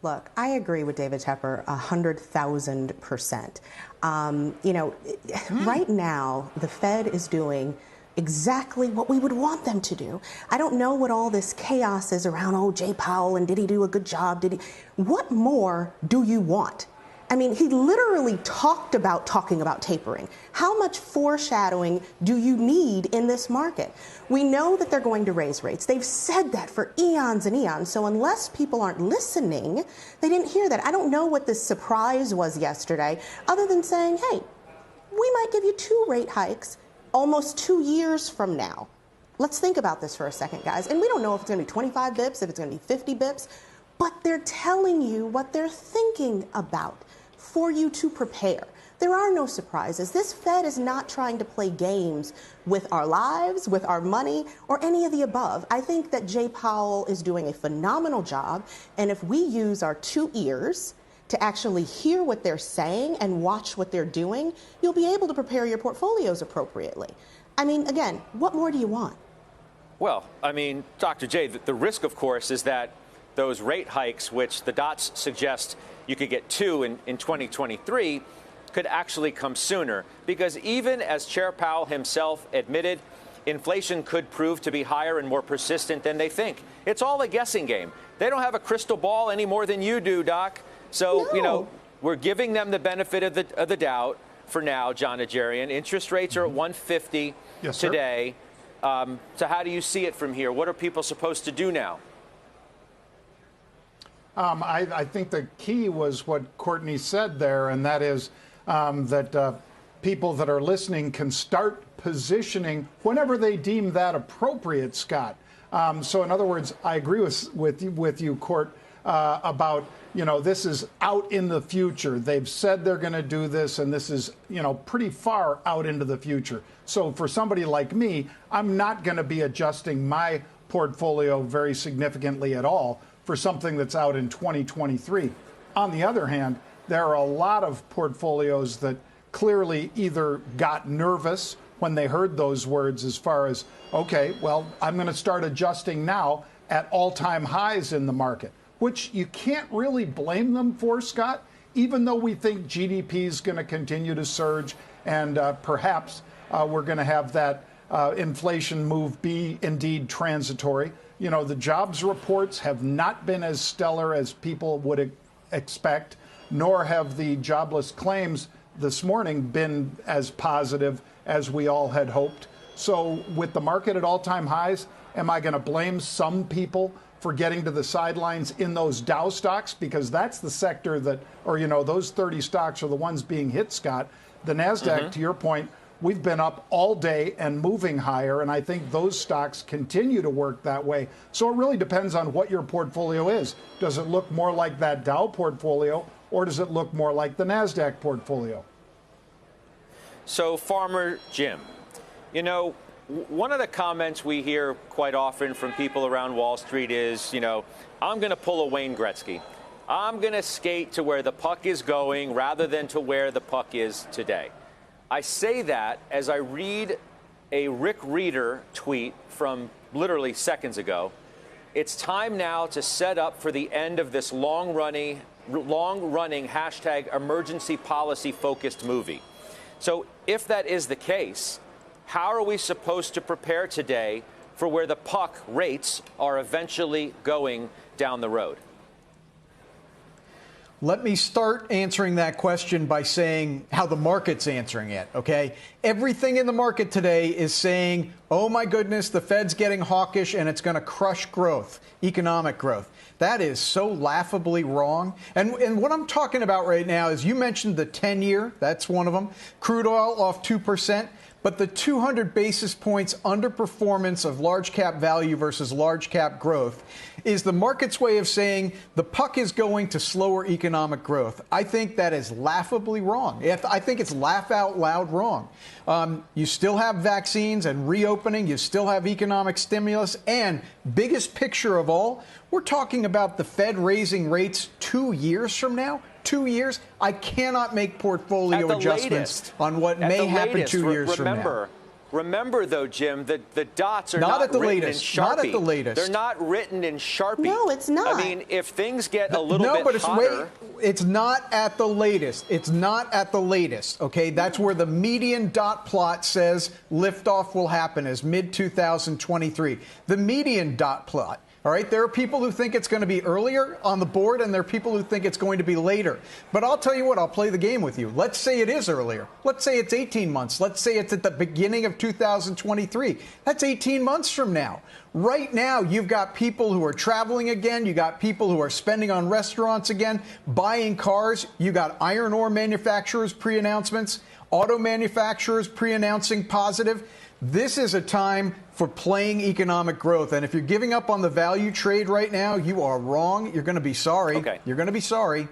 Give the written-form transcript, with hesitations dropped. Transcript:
Look, I agree with David Tepper 100,000%. Right now, the Fed is doing exactly what we would want them to do. I don't know what all this chaos is around, oh, Jay Powell, and did he do a good job? What more do you want? I mean, he literally talking about tapering. How much foreshadowing do you need in this market? We know that they're going to raise rates. They've said that for eons and eons. So unless people aren't listening, they didn't hear that. I don't know what the surprise was yesterday, other than saying, hey, we might give you 2 rate hikes almost 2 years from now. Let's think about this for a second, guys. And we don't know if it's going to be 25 bips, if it's going to be 50 bips, but they're telling you what they're thinking about for you to prepare. There are no surprises. This Fed is not trying to play games with our lives, with our money, or any of the above. I think that Jay Powell is doing a phenomenal job, and if we use our 2 ears to actually hear what they're saying and watch what they're doing, you'll be able to prepare your portfolios appropriately. I mean, again, what more do you want? Well, I mean, Dr. J, the risk, of course, is that those rate hikes, which the dots suggest you could get 2 in 2023, could actually come sooner. Because even as Chair Powell himself admitted, inflation could prove to be higher and more persistent than they think. It's all a guessing game. They don't have a crystal ball any more than you do, Doc. So, no. We're giving them the benefit of the doubt for now, John Najarian. Interest rates are at 150 today. So how do you see it from here? What are people supposed to do now? I think the key was what Courtney said there, and that is that people that are listening can start positioning whenever they deem that appropriate, Scott. So in other words, I agree with you, Court, about, this is out in the future. They've said they're going to do this, and this is, pretty far out into the future. So for somebody like me, I'm not going to be adjusting my portfolio very significantly at all for something that's out in 2023. On the other hand, there are a lot of portfolios that clearly either got nervous when they heard those words as far as, okay, well, I'm going to start adjusting now at all-time highs in the market, which you can't really blame them for, Scott, even though we think GDP is going to continue to surge and perhaps we're going to have that inflation move be indeed transitory. The jobs reports have not been as stellar as people would expect, nor have the jobless claims this morning been as positive as we all had hoped. So with the market at all-time highs, am I going to blame some people for getting to the sidelines in those Dow stocks? Because that's the sector that, or, those 30 stocks are the ones being hit, Scott. The NASDAQ, to your point, we've been up all day and moving higher, and I think those stocks continue to work that way. So it really depends on what your portfolio is. Does it look more like that Dow portfolio, or does it look more like the NASDAQ portfolio? So, Farmer Jim, one of the comments we hear quite often from people around Wall Street is, I'm going to pull a Wayne Gretzky. I'm going to skate to where the puck is going rather than to where the puck is today. I say that as I read a Rick Reeder tweet from literally seconds ago. It's time now to set up for the end of this long-running hashtag emergency policy focused movie. So if that is the case, how are we supposed to prepare today for where the puck rates are eventually going down the road? Let me start answering that question by saying how the market's answering it, okay? Everything in the market today is saying, oh my goodness, the Fed's getting hawkish and it's going to crush growth, economic growth. That is so laughably wrong. And what I'm talking about right now is you mentioned the 10-year, that's one of them, crude oil off 2%. But the 200 basis points underperformance of large cap value versus large cap growth is the market's way of saying the puck is going to slower economic growth. I think that is laughably wrong. I think it's laugh out loud wrong. You still have vaccines and reopening. You still have economic stimulus. And biggest picture of all, we're talking about the Fed raising rates 2 years from now. 2 years, I cannot make portfolio adjustments on what may happen 2 years from now. Remember, though, Jim, that the dots are Not not at the written latest. in Sharpie. Not at the latest. They're not written in Sharpie. No, it's not. I mean, if things get a little no, bit but it's hotter. it's not at the latest. It's not at the latest. Okay, that's where the median dot plot says liftoff will happen is mid-2023. The median dot plot. All right, there are people who think it's going to be earlier on the board, and there are people who think it's going to be later. But I'll tell you what, I'll play the game with you. Let's say it is earlier. Let's say it's 18 months. Let's say it's at the beginning of 2023. That's 18 months from now. Right now, you've got people who are traveling again. You got people who are spending on restaurants again, buying cars. You got iron ore manufacturers pre-announcements, auto manufacturers pre-announcing positive. This is a time for playing economic growth. And if you're giving up on the value trade right now, you are wrong. You're going to be sorry. Okay. You're going to be sorry.